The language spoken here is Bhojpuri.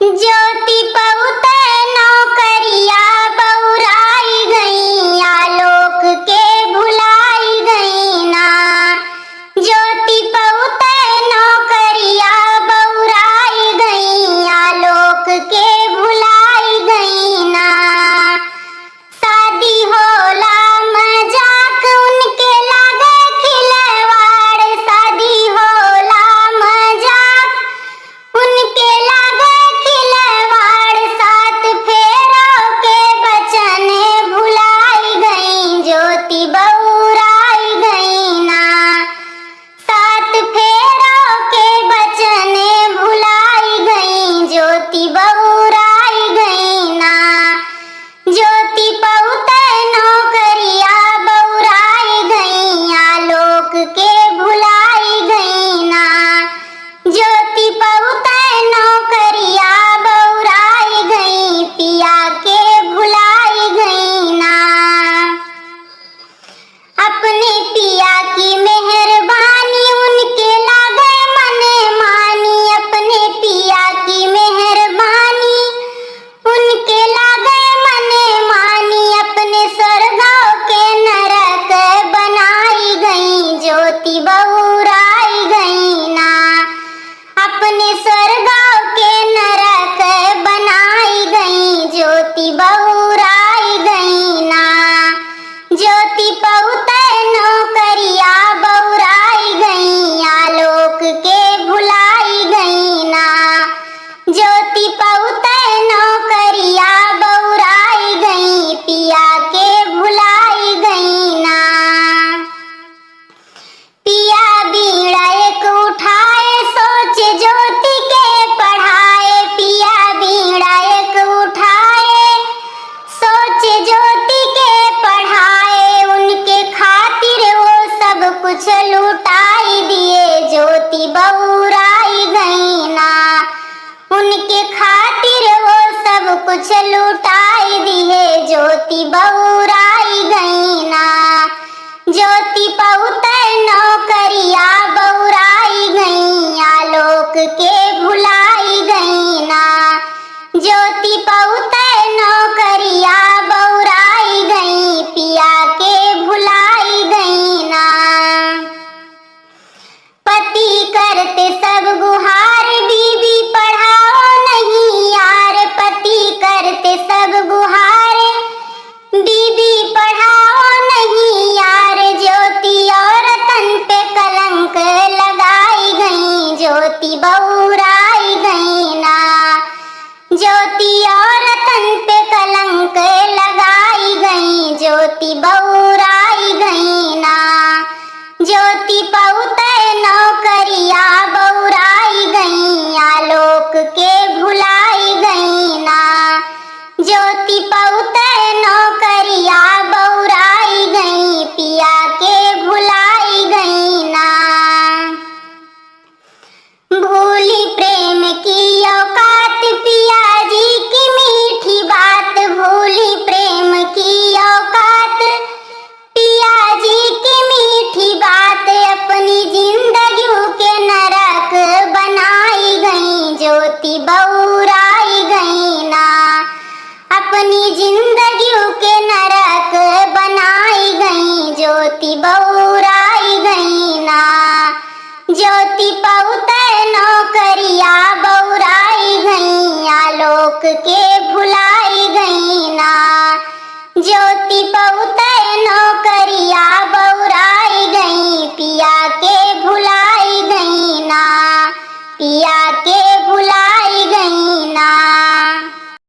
ज्योति पउत नौकरिया बउराई गई, आलोक के भुलाई गई ना। ज्योति पउत नौकरिया बउराई गई, आलोक के भुलाई गई ना। शादी होला मजाक उनके लागे खिलवाड़, शादी होला मजाक उनके लागे खिलवाड़। सात फेरों के बचन भुलाई गई, ज्योति बउराई गई ना। सात फेरों के बचन भुलाई गई, ज्योति बउराई गई ना। ज्योति पउत नौकरिया बउराई गई, आलोक के भुलाई गई ना। ज्योति पउत नौकरिया बउराई गई, पिया के भुलाई गई ना। अपने पिया की मेहरबानी उनके लागे मने मानी, अपने पिया की मेहरबानी उनके लागे मने मानी। अपने स्वर्गों के नरक बनाई गई, ज्योति बउराई गई ना। अपने स्वर्गों के नरक बनाई गई, ज्योति बउराई गई ना। ज्योति पउत नौकरिया बउराई गई, आलोक के भुलाई गई ना। ज्योति पउत नौकरिया बउराई गई, पिया के भुलाई गई ना। पिया बीड़ा एक उठाए, सोचे ज्योति के पढ़ाए। पिया बीड़ा एक उठाए, सोचे ज्योति के पढ़ाए। उनके खातिर वो सब कुछ लुटाई दिए, ज्योति बउराई गई ना। उनके खातिर वो सब कुछ लुटाई दिए, ज्योति बउराई गई ना। ज्योति पउत नौकरिया बउराई गई, आलोक के भुलाई गई ना। ज्योति पउत नौकरिया बउराई गई, पिया के भुलाई गई ना। पति करते सब गुहार, बीबी पढ़ाओ नहीं यार। पति करते सब गुहार, बीबी पढ़ाओ नहीं यार। ज्योति और तन पे कलंक लगाई गई, ज्योति बउराई गई ना। ज्योति और तन पे कलंक लगाई गई, ज्योति बउराई गई ना। ज्योति पउत नौकरिया बउराई गई, आलोक के भुलाई गई ना। ज्योति पउत नौकरिया बउराई गई, पिया के भुलाई गई ना। भूली प्रेम की औकात, पिया जी की मीठी बात। भूली प्रेम की औकात, पिया जी की मीठी बात। अपनी जिंदगी के नरक बनाई गई, ज्योति बउराई गई ना। अपनी जिंदगी के नरक बनाई गई, ज्योति बउराई गई ना। ज्योति पउत नौकरिया बउराई गई, आलोक के भुलाई गई ना। ज्योति पउत नौकरिया बउराई गई, पिया के भुलाई गई ना। पिया के भुलाई